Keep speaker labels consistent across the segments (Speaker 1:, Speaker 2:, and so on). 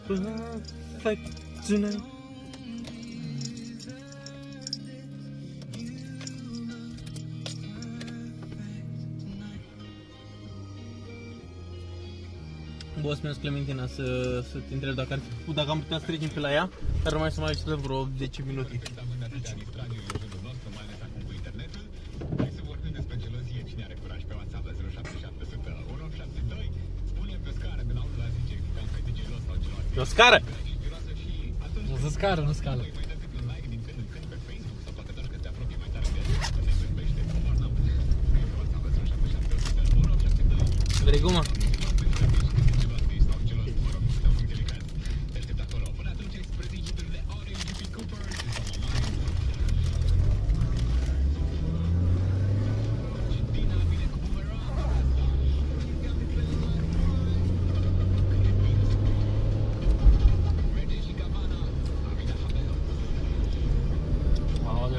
Speaker 1: Perfecțiune. Boss, mi-a Clementina să te întreb dacă am putea să trecem pe la ea, dar rămâne să mai așteptăm vreo 10 minute. E o scară?
Speaker 2: Nu se scară, nu scală.
Speaker 1: Vrei gumă?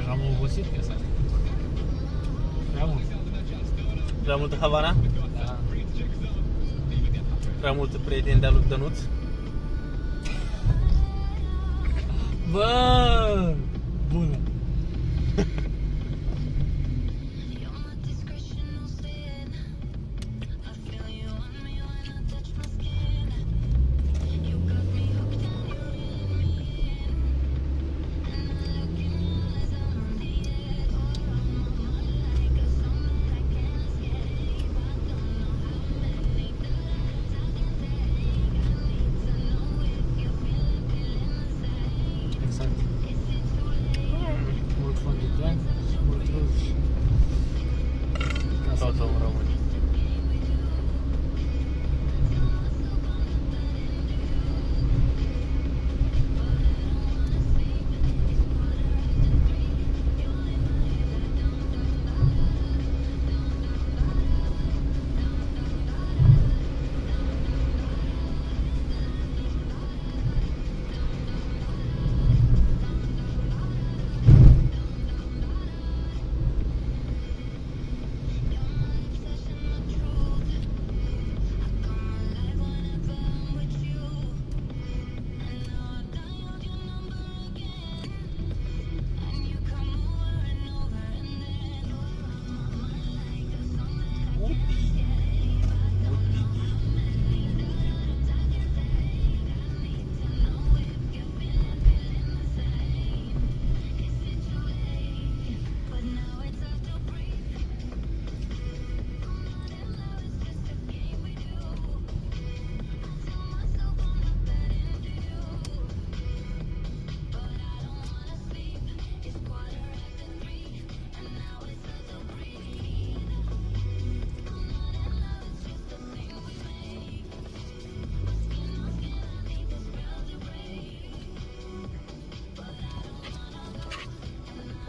Speaker 2: Am obosit piesa asta. Prea mult.
Speaker 1: Prea multă Havana?
Speaker 2: Da.
Speaker 1: Prea multă prieteni de-a lui Dănuț?
Speaker 2: Bă! Bună! Exact. Mult fond de blanc și mult roz.
Speaker 1: Tot omul român.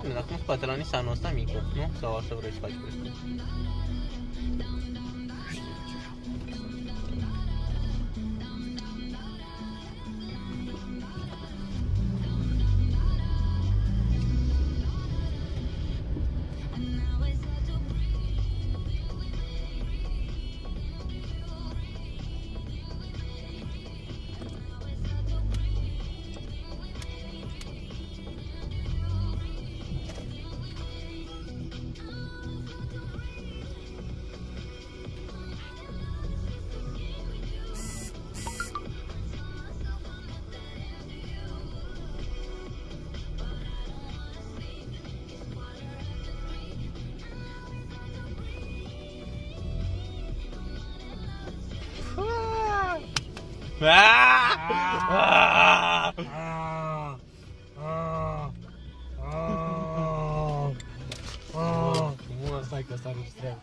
Speaker 1: Bine, dar cum spate la Nissanul ăsta micu, nu? Sau așa vrei să faci cu asta?
Speaker 2: Stai că asta înregistrează.